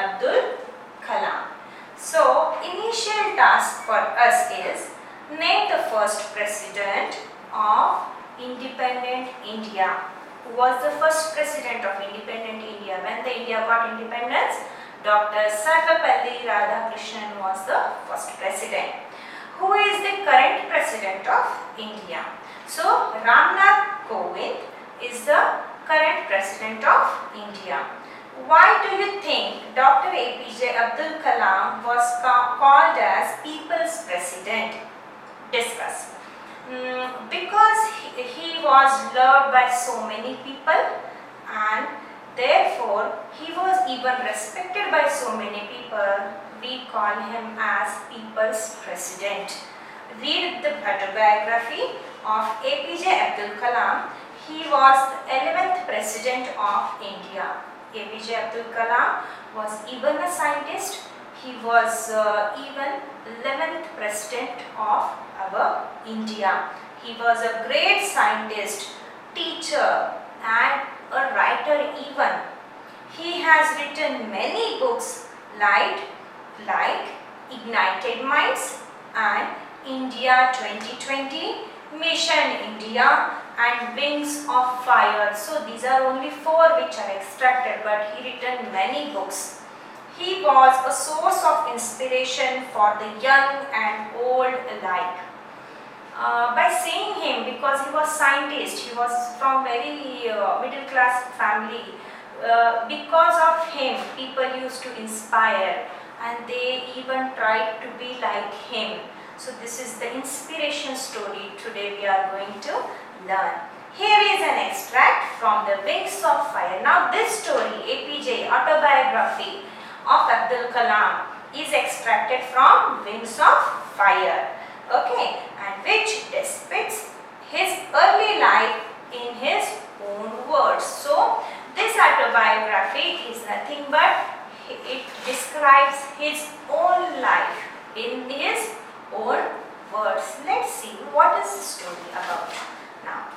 Abdul Kalam. So, initial task for us is name the first president of independent India. Who was the first president of independent India? When the India got independence, Dr. Sarvepalli Radhakrishnan was the first president. Who is the current president of India? So, Ramnath Kovind is the current president of India. Why do you think Dr. APJ Abdul Kalam was called as People's President? Discuss. Because he was loved by so many people and therefore he was even respected by so many people, we call him as People's President. Read the autobiography of APJ Abdul Kalam. He was the 11th President of India. APJ Abdul Kalam was even a scientist. He was even 11th President of our India. He was a great scientist, teacher and a writer even. He has written many books like Ignited Minds and India 2020, Mission India and Wings of Fire. So these are only 4 which are extracted, but he written many books. He was a source of inspiration for the young and old alike. By seeing him, because he was scientist, he was from very middle class family, because of him people used to inspire and they even tried to be like him. So this is the inspiration story today we are going to learn. Here is an extract from the Wings of Fire. Now this story, APJ autobiography of Abdul Kalam, is extracted from Wings of Fire. Okay, and which depicts his early life in his own words. So this autobiography is nothing but it describes his own life in his own words. Let's see what is the story about. Now,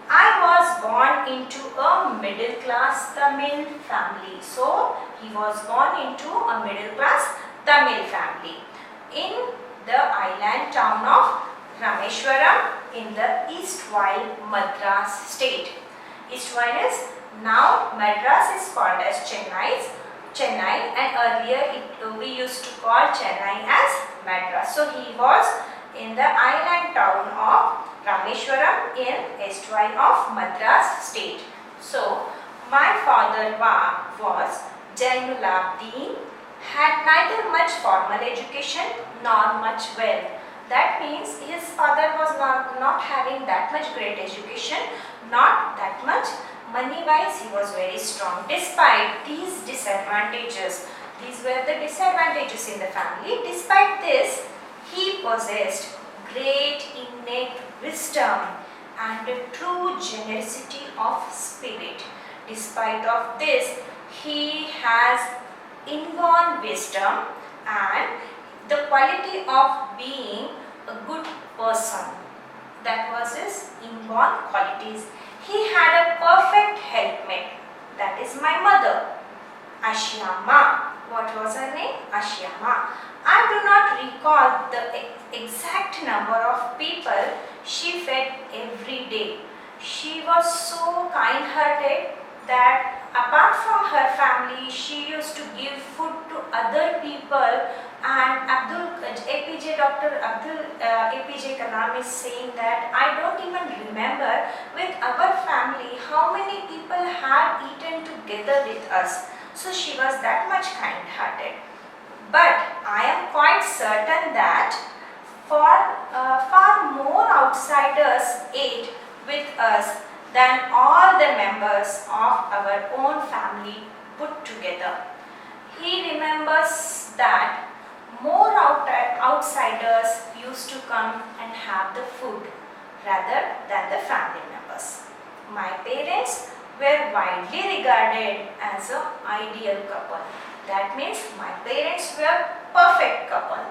I was born into a middle class Tamil family. So he was born into a middle class Tamil family in the island town of Rameshwaram in the Eastwhile, Madras state. Eastwhile is now Madras is called as Chennai, and earlier we used to call Chennai as Madras. So he was in the island town of Rameshwaram in Eastwhile of Madras state. So my father was Jainul Abdin, had neither much formal education nor much wealth. That means his father was not having that much great education, not that much money wise he was very strong. Despite these disadvantages, these were the disadvantages in the family. Despite this, he possessed great innate wisdom and a true generosity of spirit. Despite of this, he has inborn wisdom and the quality of being a good person. That was his inborn qualities. He had a perfect helpmate. That is my mother, Ashyama. What was her name? Ashyama. I do not recall the exact number of people she fed every day. She was so kind-hearted that apart from her family, she used to give food to other people. And APJ Kalam is saying that I don't even remember with our family how many people had eaten together with us. So she was that much kind-hearted. But I am quite certain that far more outsiders ate with us than all the members of our own family put together. He remembers that more outsiders used to come and have the food rather than the family members. My parents were widely regarded as an ideal couple. That means my parents were perfect couple.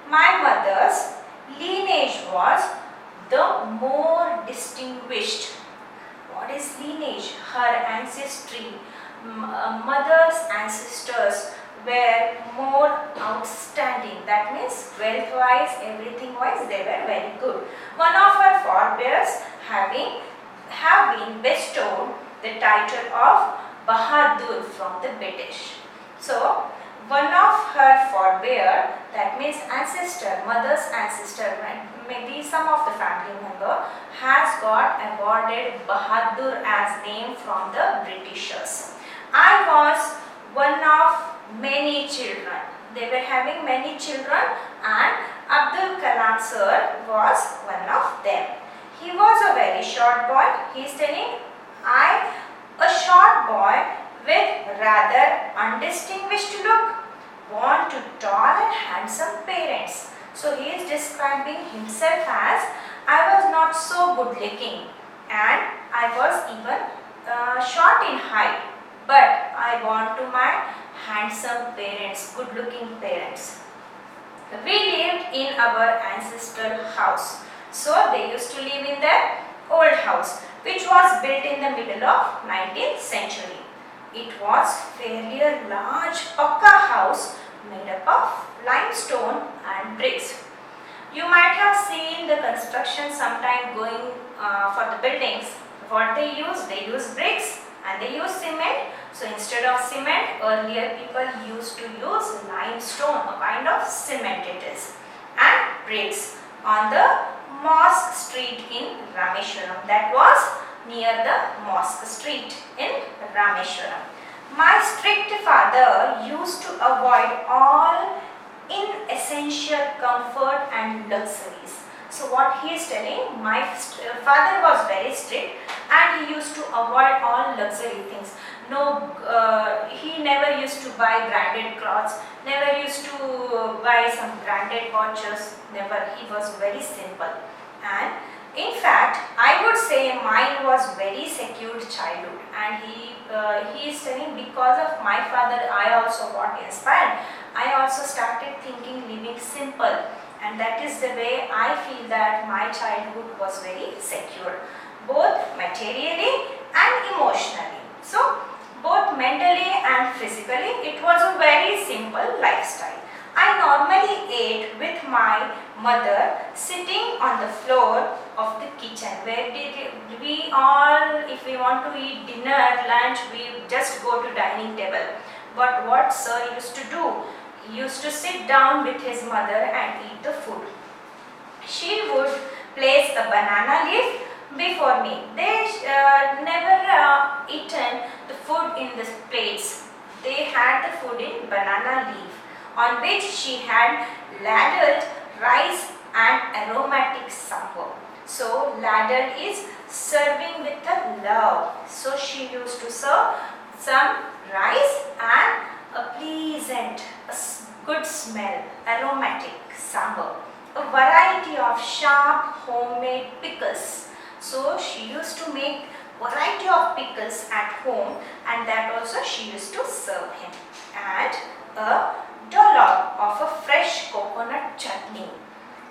My mother's lineage was the more distinguished. What is lineage? Her ancestry. mothers and sisters were more outstanding. That means wealth wise, everything wise, they were very good. One of her forebears have been bestowed the title of Bahadur from the British. So one of her forebear, that means ancestor, mother's ancestor, maybe some of the family member, has got awarded Bahadur as name from the Britishers. I was one of many children. They were having many children, and Abdul Kalam sir was one of them. He was a very short boy. He is telling, a short boy with rather undistinguished look, born to tall and handsome parents. So he is describing himself as, I was not so good looking and I was even short in height, but I born to my handsome parents, good looking parents. We lived in our ancestral house. So they used to live in their old house, which was built in the middle of 19th century. It was fairly a large pakka house made up of limestone and bricks. You might have seen the construction sometime going for the buildings. What they use bricks and they use cement. So instead of cement, earlier people used to use limestone, a kind of cement it is, and bricks on the Mosque Street in Rameshwaram. That was near the Mosque Street in Rameshwaram. My strict father used to avoid all inessential comfort and luxuries. So what he is telling, my father was very strict and he used to avoid all luxury things. No, he never used to buy branded clothes, never used to buy some branded watches, never. He was very simple. And in fact, I would say mine was very secured childhood, and he is telling, because of my father I also got inspired. I also started thinking living simple, and that is the way I feel that my childhood was very secure, both materially and emotionally. So both mentally and physically, it was a very simple lifestyle. I normally ate with my mother sitting on the floor of the kitchen, where we all, if we want to eat dinner, lunch, we just go to dining table. But what sir used to do, he used to sit down with his mother and eat the food. She would place a banana leaf before me. They never eaten the food in the plates. They had the food in banana leaf, on which she had ladled rice and aromatic sambar. So ladle is serving with a love. So she used to serve some rice and a pleasant, good smell, aromatic sambar. A variety of sharp homemade pickles. So she used to make variety of pickles at home, and that also she used to serve him. And a dollop of a fresh coconut chutney.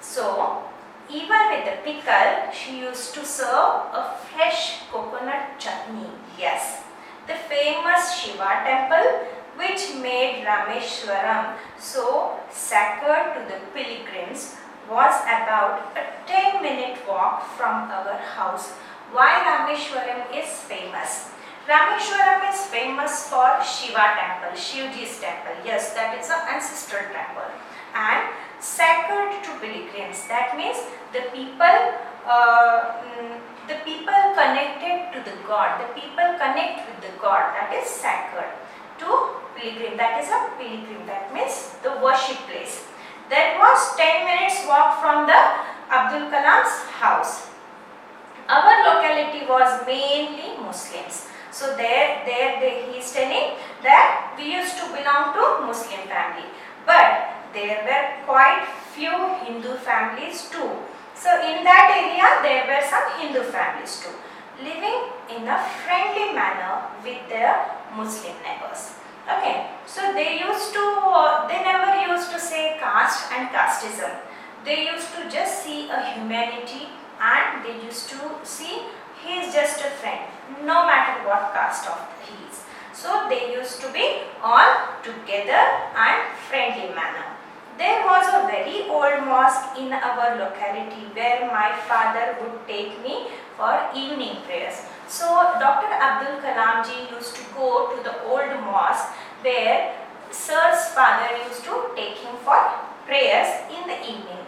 So even with the pickle, she used to serve a fresh coconut chutney. Yes, the famous Shiva temple, which made Rameshwaram so sacred to the pilgrims, was about a 10-minute walk from our house. Why Rameshwaram is famous? Rameshwaram is famous for Shiva temple, Shivji's temple. Yes, that is an ancestral temple, and sacred to pilgrims. That means the people connected to the God. The people connect with the God. That is sacred to pilgrim. That is a pilgrim. That means the worship place. That was 10 minutes walk from the Abdul Kalam's house. Our locality was mainly Muslims. So he is telling that we used to belong to Muslim family, but there were quite few Hindu families too. So in that area there were some Hindu families too, living in a friendly manner with their Muslim neighbors. Okay, so they never used to say caste and casteism. They used to just see a humanity, and they used to see he is just a friend, no matter what caste of he is. So they used to be all together and friendly manner. There was a very old mosque in our locality where my father would take me for evening prayers. So Dr. Abdul Kalam ji used to go to the old mosque where Sir's father used to take him for prayers in the evening.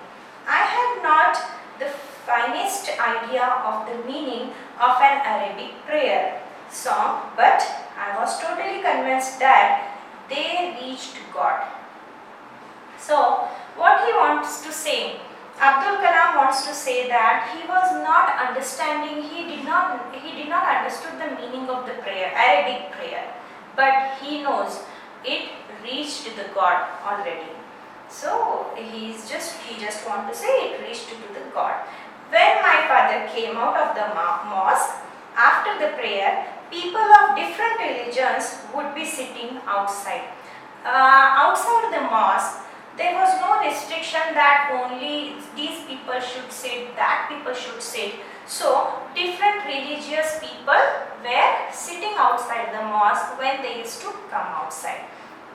I had not the finest idea of the meaning of an Arabic prayer song, but I was totally convinced that they reached God. So what he wants to say, Abdul Kalam wants to say that he was not understanding, he did not understood the meaning of the prayer, Arabic prayer, but he knows it reached the God already. So he just want to say it reached to the God. When my father came out of the mosque after the prayer, people of different religions would be sitting outside. Outside the mosque, there was no restriction that only these people should sit, that people should sit. So different religious people were sitting outside the mosque when they used to come outside,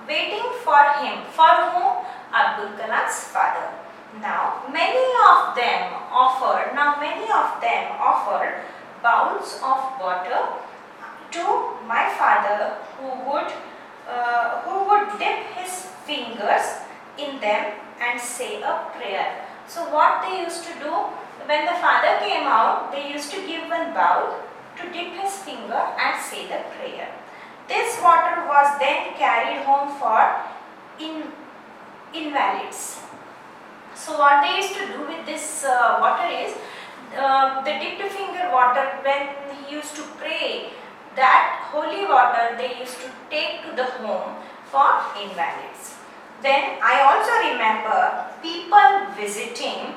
waiting for him. For whom? Abdul Kalam's father. Now many of them offered bowls of water to my father, who would dip his fingers in them and say a prayer. So what they used to do, when the father came out, they used to give one bowl to dip his finger and say the prayer. This water was then carried home for invalids. So what they used to do with this water is, the dipped finger water, when he used to pray, that holy water they used to take to the home for invalids. Then I also remember people visiting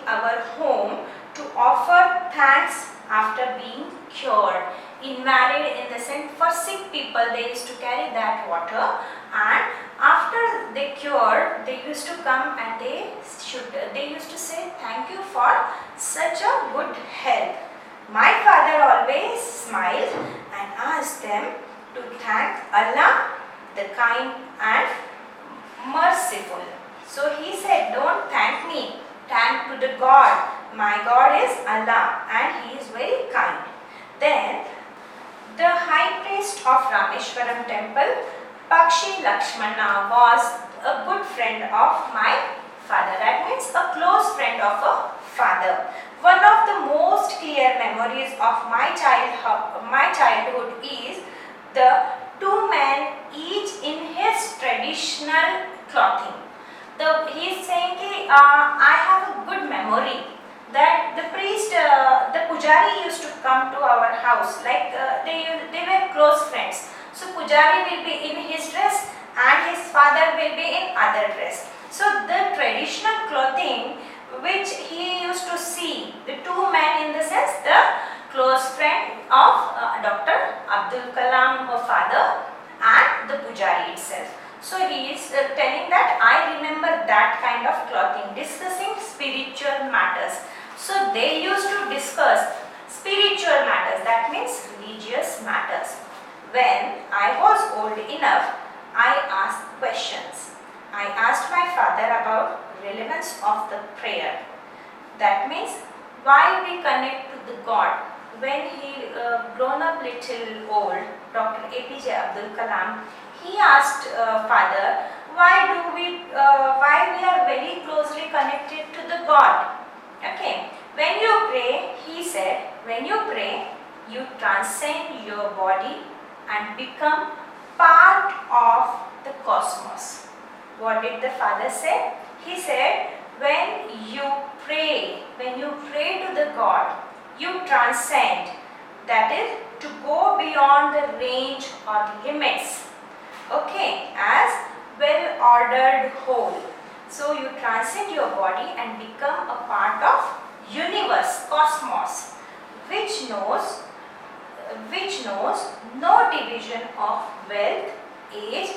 our home to offer thanks after being cured. Invalid in the sense, for sick people they used to carry that water, and after they cured, they used to come and they used to say thank you for such a good health. My father always smiled and asked them to thank Allah, the kind and merciful. So he said, don't thank me, thank to the God. My God is Allah and he is very kind. Then the high priest of Rameshwaram temple, Pakshi Lakshmana, was a good friend of my father. That means a close friend of a father. One of the most clear memories of my childhood is the two men, each in his traditional clothing. He is saying that I have a good memory that the priest, the pujari used to come to our house, like they were close friends. So pujari will be in his dress and his father will be in other dress. So the traditional clothing which he used to see, the two men, in the sense the close friend of Dr. Abdul Kalam, her father, and the pujari itself. So he is telling that I remember that kind of clothing, discussing spiritual matters. So they used to discuss spiritual matters, that means religious matters. When I was old enough, I asked questions. I asked my father about relevance of the prayer. That means why we connect to the God. When he grown up little old, Dr. APJ Abdul Kalam, he asked father, why we are very closely connected to the God. Okay, when you pray, he said, when you pray, you transcend your body and become part of the cosmos. What did the father say? He said, when you pray to the God, you transcend, that is to go beyond the range or limits, okay, as well ordered whole. So you transcend your body and become a part of universe, cosmos, which knows no division of wealth, age,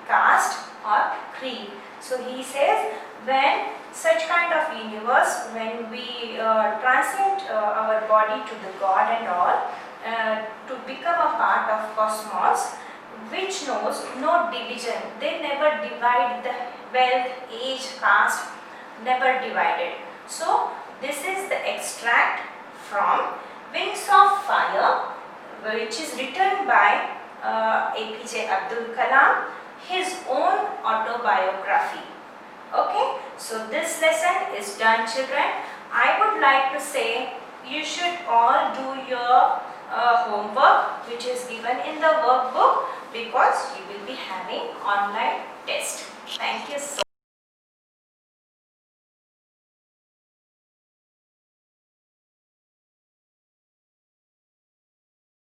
caste or creed. So he says, when such kind of universe, when we transcend our body to the God and all, to become a part of cosmos, which knows no division. They never divide the wealth, age, caste, never divided. So this is the extract from Wings of Fire, which is written by APJ Abdul Kalam, his own autobiography. Okay, so this lesson is done, children. I would like to say you should all do your homework which is given in the workbook, because you will be having online test. Thank you so much.